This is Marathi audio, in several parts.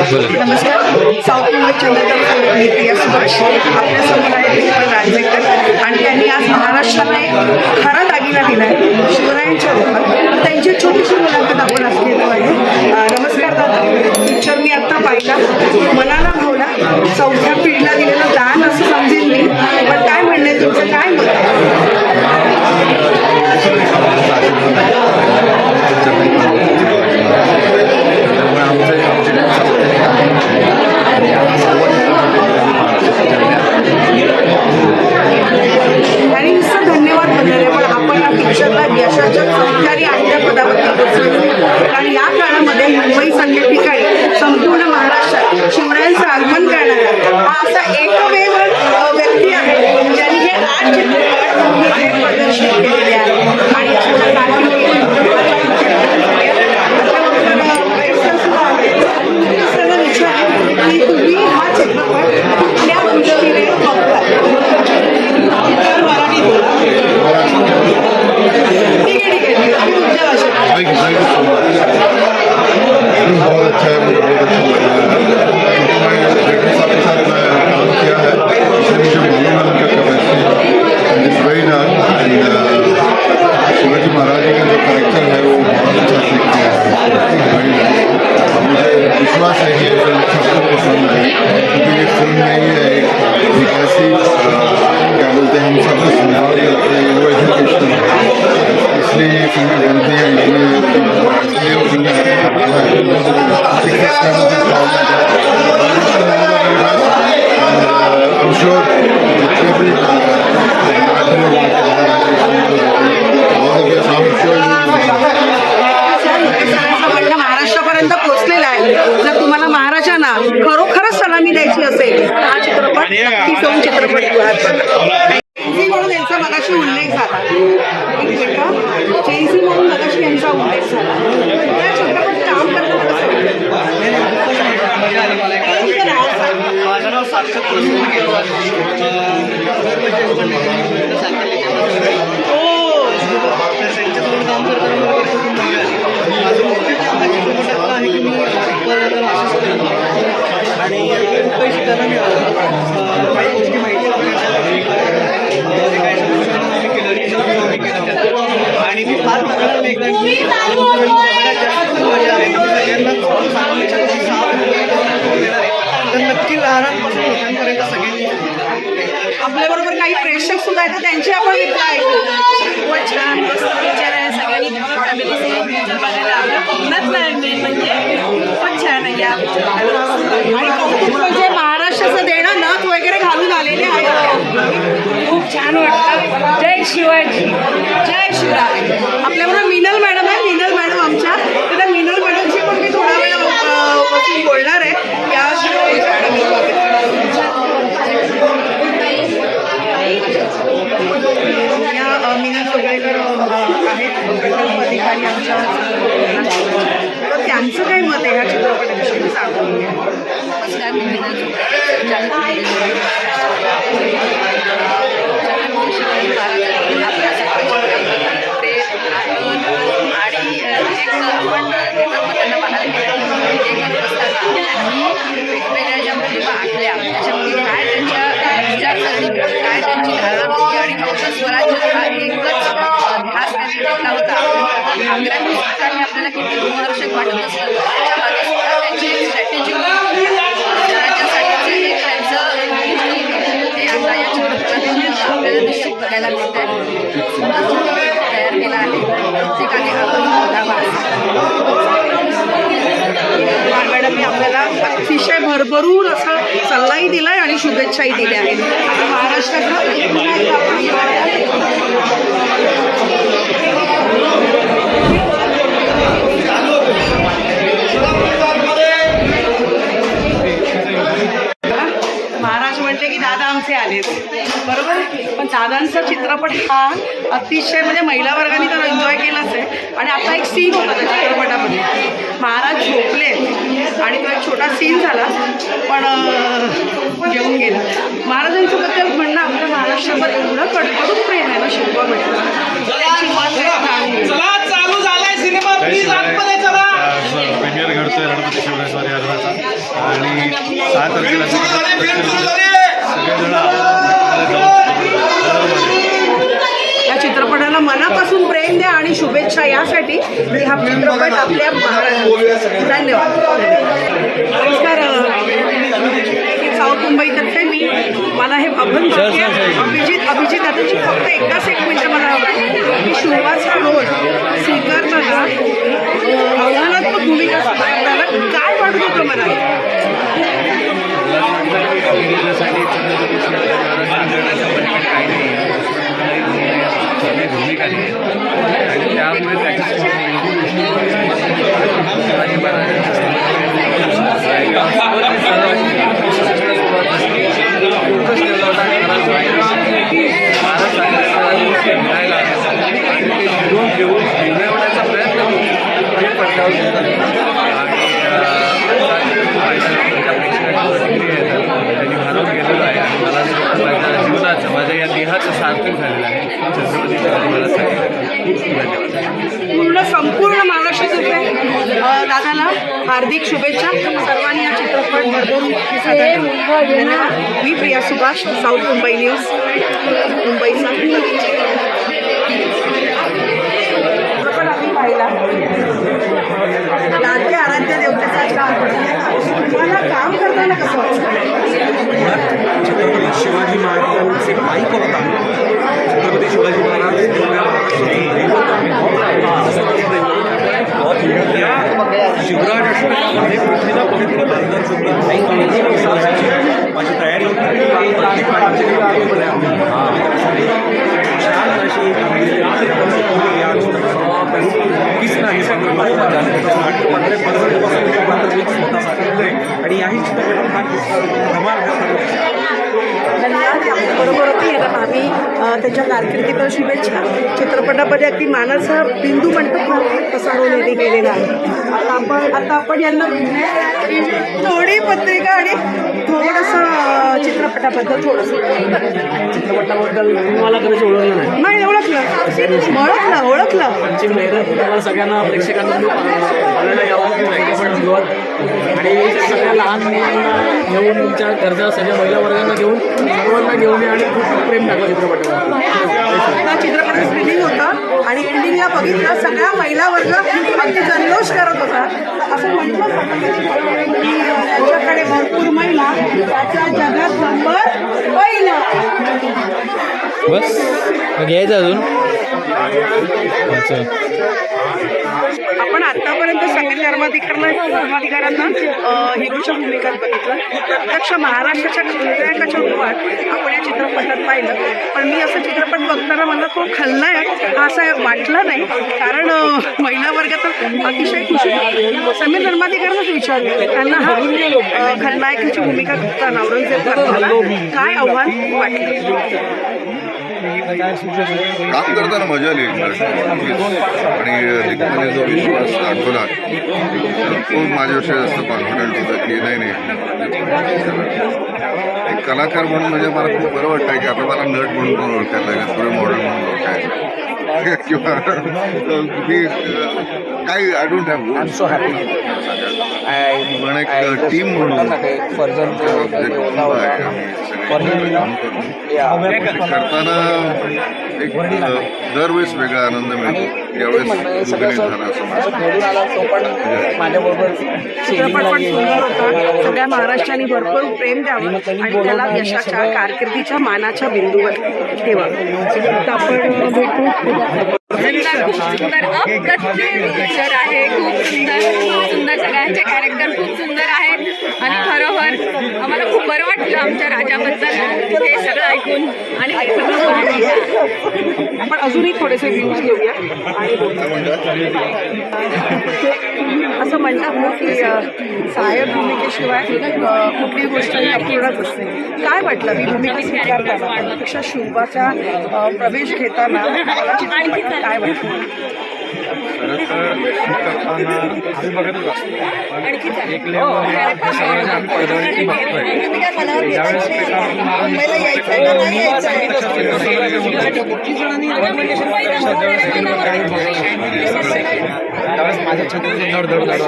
नमस्कार. साऊथ मुंबई चंद्रकांत या सुभाष आपल्यासमोर आहे दीपक राजवेकर आणि त्यांनी आज महाराष्ट्राला एक खरा दागिना दिला आहे शिवरायांच्या रूपात. त्यांची छोटीशी मुलाखत आपण आज घेतो आहे. नमस्कार दादा. पिक्चर मी आत्ता पाहिला, मनाला भावला. चौथ्या पिढीला दिलेलं दान असं समजेल मी, पण काय म्हणणं आहे तुमचं, काय मत आणि नुसतं धन्यवाद बदलले, पण आपण या पिक्चरला यशाच्या चौथ्या आणि 8व्या पदावरती पोहोचलो. आणि या काळामध्ये मुंबईसारख्या ठिकाणी संपूर्ण महाराष्ट्रात शिवरायांचं आगमन करणारा हा असा एकमेव व्यक्ती आहे ज्यांनी हे 8 चित्रपट बाहेर प्रदर्शित केलेले आहे. आणि सर्व विचार की तुम्ही हा चित्रपट कुठल्या दृष्टीने बघता. मराठी बोला. ठीक आहे आम्ही तुमच्या भाषेत. बहुत अच्छा है, मुझे बहुत अच्छा लगा है क्योंकि मैं डायरेक्टर साहब के साथ मैं काम किया है, इसलिए मुझे मालूम है उनका capacity is very nice. And Shivaji Maharaj ji का जो कैरेक्टर है वो बहुत अच्छा सीख किया है. मुझे विश्वास है कि फिल्म सबको पसंद है क्योंकि ये फिल्म नहीं है एक ऐसी क्या बोलते हैं हम सबको सुझाव करते हैं, वो एजुकेशन है, इसलिए ये फिल्में बनती हैं. इसलिए वो फिल्में I'm sure जितने भी महाराष्ट्रापर्यंत पोहोचलेला आहे. जर तुम्हाला महाराजांना खरोखरच सलामी द्यायची असेल तर हा चित्रपट नक्की फिल्म चित्रपट म्हणून यांचा मगाशी उल्लेख झाला. जेसी म्हणून मगाशी यांचा उल्लेख झाला. त्या चित्रपट काम करताना आणि मी फार तर नक्की लहानांपासून मोठ्यांपर्यंत सगळ्यांनी आपल्याबरोबर काही प्रेक्षक सुद्धा आहेत, त्यांची आपण खूपच छान मस्त पिक्चर आहे. सगळ्यांनी पिक्चर बघायला आपलं मेन म्हणजे खूपच छान आहे. या आणि कौतुक म्हणजे महाराष्ट्राचं देणं नथ वगैरे घालून आलेले आहेत. खूप छान वाटतं. जय शिवाजी. जय शिवराय. आपल्याबरोबर मिनल मॅडम आहे. मिनल मॅडम आमच्या, तर मिनल मॅडमशी पण मी थोडा वेळ बसून बोलणार आहे. या मिनल सगळेकर आहेत अधिकारी आमच्या, तर त्यांचं काय मत आहे ह्या चित्रपटाविषयी सांगून घ्या. नमस्कार. मी विनोद शिवाजी महाराजांनी आपल्यासाठी प्रेम आणि आपण त्यांना पाहायला गेलो हे करत असताना त्यांनी वेगवेगळ्या ज्या मोहिमा आखल्या त्याच्यामध्ये काय त्यांच्या विचारसरणी, काय त्यांची धारणा होती आणि फक्त स्वराज्य हा एकच ध्यास त्यांनी घेतला होता. आग्र्यात पुस्तकाने आपल्याला किती रोमहर्षक वाटत असतं त्याच्या मागे सुद्धा त्यांची एक स्ट्रॅटेजी होती. स्वराज्यासाठीचे एक त्यांचं हे आता या चित्रपटातून आपल्याला निश्चित बघायला मिळत आहे. तयार केला आहे प्रत्येकाने आपण मॅडमने आपल्याला अतिशय भरभरून असा सल्लाही दिलाय आणि शुभेच्छाही दिल्या आहेत. आता महाराष्ट्राचा पुन्हा एकदा महाराज म्हटले की दादा आमचे आले बरोबर. पण दादांचा चित्रपट हा अतिशय म्हणजे महिला वर्गाने तर एन्जॉय केलाच आहे. आणि आता एक सीन होता त्या चित्रपटामध्ये, महाराज झोपले आणि तो एक छोटा सीन झाला पण घेऊन गेला. महाराजांचं बद्दल म्हणणं आपल्या महाराष्ट्रावर एवढं कडकडून प्रेम आहे ना शिल्पा म्हटलं. चला चालू झालाय सिनेमा, प्लीज आतमध्ये चला. प्रीमियर घडतोय रणपती शिवराय स्वारी अर्धाचा आणि 6 तारखेला सगळेजण या चित्रपटाला मनापासून प्रेम द्या आणि शुभेच्छा यासाठी मी हा चित्रपट आपल्या महाराष्ट्रात धन्यवाद. नमस्कार. साऊथ मुंबईतर्फे मला हे अभिजित दादाची फक्त एकदाच एक मिनिटं मला हवं आहे की शिवाचा रोल स्वीकारताना आव्हानात्मक भूमिका स्वीकारताना काय वाटत होतं मला? भूमिका आणि त्यामुळे मिळवण्याचा प्रयत्न त्यांनी भारावून गेलेलं आहे आणि मला माझ्या जीवनाचं माझ्या या देहाचं सार्थक झालेलं आहे. छत्रपती शिवाजी महाराज सांगितलं. पूर्ण संपूर्ण महाराष्ट्रातर्फे दादाला हार्दिक शुभेच्छा. सर्वांनी हा चित्रपट भरभरून धन्यवाद. मी प्रिया सुभाष, साऊथ मुंबई न्यूज, मुंबईचा चित्रपट आम्ही पाहिला. लाडक्या आराध्य देवतेचा काम पडतो. मला काम करताना कसं वाटतं? छत्रपती शिवाजी महाराजांचे बाईक होता. छत्रपती शिवाजी महाराज या शिवराज अष्टकामध्ये पृथ्वीला पवित्र माझी तयारी छान अशी आणि याही चित्रपटात धमाल बरोबर होती. आम्ही त्याच्या कारकिर्दीला शुभेच्छा. चित्रपटामध्ये अगदी मानाचा बिंदू म्हणतो ना तसा रोल यांनी केलेला आहे. आता आपण यांना थोडी पत्रिका आणि थोडंसं चित्रपटाबद्दल थोडंसं चित्रपटाबद्दल तुम्हाला कधीच ओळखलं नाही. नाही ओळखलं पंचिम मेहरत तुम्हाला सगळ्यांना प्रेक्षकांना बघायला यावं आणि सगळ्या लहान मुलांना घेऊन तुमच्या घरच्या सगळ्या महिला वर्गांना घेऊन सर्वांना घेऊन या आणि खूप प्रेम टाकलं चित्रपटावर. हा चित्रपटाचं रिलीज होता आणि एंडिंगला बघितलं सगळ्या महिला वर्ग अगदी जल्लोष करत होता. असं म्हटलं की त्यांच्याकडे भरपूर महिला त्याच्या जगात नंबर पहिला. बस घ्यायचं अजून. आपण आतापर्यंत सगळ्या धर्माधिकाऱ्यांना हिरोच्या भूमिकात बघितलं. प्रत्यक्ष महाराष्ट्राच्या खलनायकाच्या रूपात आपण या चित्रपटात पाहिलं. पण मी असं चित्रपट बघताना मला तो खलनायक असं वाटलं नाही. कारण महिला वर्गात अतिशय खुशी. समीर धर्माधिकाऱ्यांनाच विचारलं त्यांना हा खलनायकाची भूमिका करताना औरंगजेब करताना काय आव्हान वाटलं? काम करताना मजा आली आणि निकिताने जो विश्वास दाखवला तो माझ्यापेक्षा जास्त कॉन्फिडंट होता की नाही एक कलाकार म्हणून म्हणजे मला खूप बरं वाटतं की आता मला नट म्हणून पण ओळखायला लागेल, थोडं मॉडल म्हणून ओळखायला किंवा मी काही आय डोंट हॅव पण एक टीम म्हणून करताना एक दरवेळेस वेगळा आनंद मिळतो. यावेळेस दुर्गणे झाला असं चित्रपट पण सुंदर होता. सगळ्या महाराष्ट्राने भरपूर प्रेम द्यावं आणि त्याला यशाच्या कारकिर्दीच्या मानाच्या बिंदूवर ठेवा. आपण भेटू. खूप सुंदर अप्रतिम पिक्चर आहे. खूप सुंदर सगळ्यांचे कॅरेक्टर खूप सुंदर आहेत आणि खरोखर आम्हाला खूप बरं वाटलं आमच्या राजाबद्दल हे सगळं ऐकून आणि आपण अजूनही थोडेसे व्ह्यूज घेऊया. आणि असं म्हणतात ना की सहाय्यक भूमिकेशिवाय कुठलीही गोष्ट अपूर्णच असते. काय वाटलं मी भूमिका स्वीकारताना त्यापेक्षा शुभाचा प्रवेश घेताना मला काय वाटलं? खरं तर करताना आम्ही बघतच असतो पण एक लेवलला सगळं जे आम्ही पडद्यावरती बघतोय ज्यावेळेस त्यावेळेस माझ्या छत्रीचं धड धड धड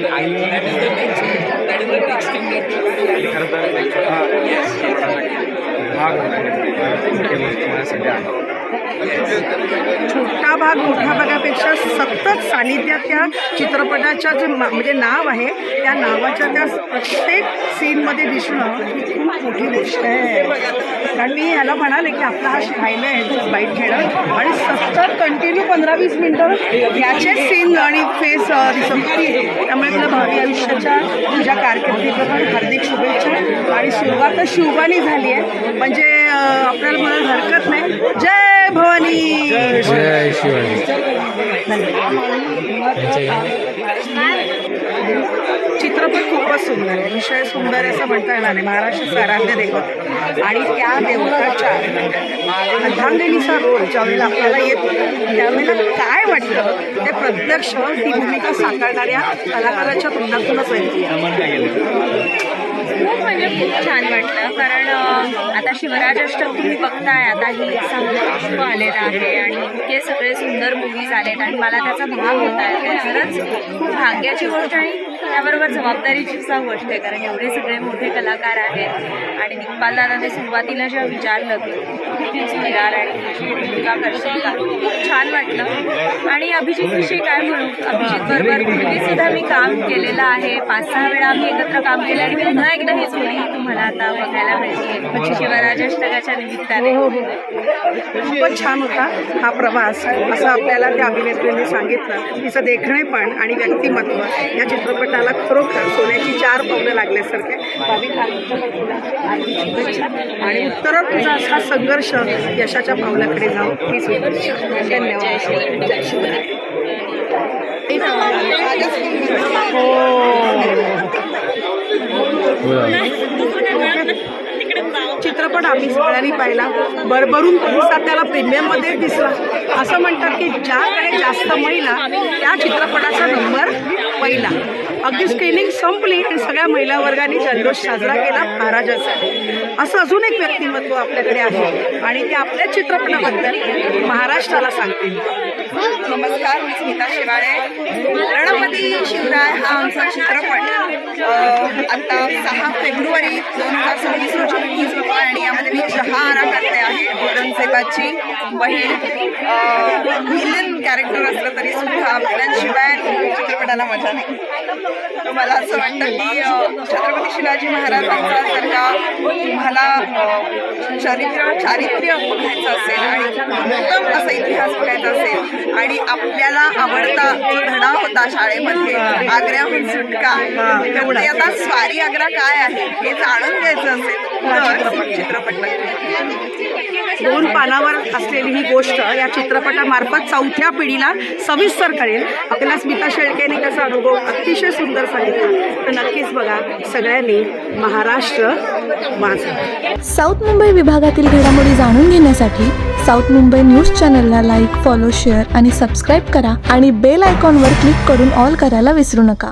आणि खरं तर एक छोटा भाग माझ्यासाठी आहे. छोटा भाग मोठ्या भागापेक्षा सतत सानिध्यात त्या चित्रपटाच्या जे म्हणजे नाव आहे त्या नावाच्या त्या प्रत्येक सीनमध्ये दिसणं ही खूप मोठी गोष्ट आहे. कारण मी ह्याला म्हणाले की आपला हा राहिलं आहे बाईट खेळणं आणि सतत कंटिन्यू 15-20 मिनटं याचेच सीन आणि फेस दिसत होती. त्यामुळे तुला भावी आयुष्याच्या तुझ्या कारकिर्दीला पण हार्दिक शुभेच्छा आणि सुरुवातच शिवबानी झाली आहे म्हणजे आपल्याला म्हणायला हरकत नाही. जय भवानी. जय शिवाजी. चित्रपट खूपच सुंदर आहे. विषय सुंदर आहे असं म्हणता येणार नाही. महाराष्ट्र आराध्य दैवत आणि त्या देवताच्या अर्धांगिनीचा रोल ज्यावेळेला आपल्याला येतो त्यावेळेला काय वाटतं ते प्रत्यक्ष ती भूमिका साकारणाऱ्या कलाकाराच्या तोंडातूनच ऐकू. खूप म्हणजे खूप छान वाटलं कारण आता शिवराज अष्टक तुम्ही बघताय आता ही पुष्प आलेलं आहे आणि इतके सगळे सुंदर मूवीज आलेत आणि मला त्याचा भाग होत आहे. खरंच खूप भाग्याची गोष्ट आणि त्याबरोबर जबाबदारीची सुद्धा गोष्ट आहे कारण एवढे सगळे मोठे कलाकार आहेत आणि दिग्पाल दादाने सुरुवातीला जेव्हा विचारलं की किती सुंदर आणि तुझी भूमिका करशील का खूप छान वाटलं. आणि अभिजितविषयी काय म्हणू अभिजित बरोबर पूर्वी सुद्धा मी काम केलेलं आहे 5-6 वेळा आम्ही एकत्र काम केलं आणि पुन्हा एकदा ही जोडी तुम्हाला आता बघायला मिळते शिवराज अष्टकाच्या निमित्ताने. खूपच छान होता हा प्रवास असं आपल्याला त्या अभिनेत्रीने सांगितलं. तिचं देखणेपण आणि व्यक्तिमत्व या चित्रपटाला खरोखर सोन्याची 4 पावलं लागल्यासारखे भाविक शुभेच्छा आणि उत्तरोत्तर तुझा असा संघर्ष यशाच्या पावलाकडे जाऊ ही शुभेच्छा. चित्रपट आम्ही सगळ्यांनी पाहिला. भरभरून प्रतिसाद त्याला प्रीमियममध्ये दिसला. असं म्हणतात की ज्याकडे जास्त महिला त्या चित्रपटाचा नंबर पहिला. अगदी स्क्रीनिंग संपली आणि सगळ्या महिला वर्गाने जल्लोष साजरा केला महाराजाचा. असं अजून एक व्यक्तिमत्व आपल्याकडे आहे आणि ते आपल्याच चित्रपटाबद्दल महाराष्ट्राला सांगतील. नमस्कार, मी स्मिता शिवाळे. रणपती शिवराय हा आमचा चित्रपट आता 6 फेब्रुवारी 2026 रोजी रिलीज होतो आणि यामध्ये मी जहारा करते आहे. औरंगजेबाची बहीण. विलन कॅरेक्टर असलं तरी सुद्धा विलनशिवाय चित्रपटाला मजा नाही. तर मला असं वाटतं की छत्रपती शिवाजी महाराजांचा जर का तुम्हाला चारित्र्य बघायचं असेल आणि उत्तम असा इतिहास बघायचा असेल आणि आपल्याला आवडता जो धडा होता शाळेमध्ये आग्र्याहून सुटका तर ते आता स्वारी आग्रा काय आहे हे जाणून घ्यायचं असेल तर चित्रपट बघा. 2 पानावर असलेली ही गोष्ट या चित्रपटामार्फत 4थ्या पिढीला सविस्तर कळेल. आपल्याला स्मिता शेळकेने त्याचा अनुभव अतिशय सुंदर सांगितला. तर नक्कीच बघा सगळ्यांनी. महाराष्ट्र माझा. साऊथ मुंबई विभागातील घडामोडी जाणून घेण्यासाठी साऊथ मुंबई न्यूज चॅनलला लाईक, फॉलो, शेअर आणि सबस्क्राईब करा आणि बेल आयकॉनवर क्लिक करून ऑल करायला विसरू नका.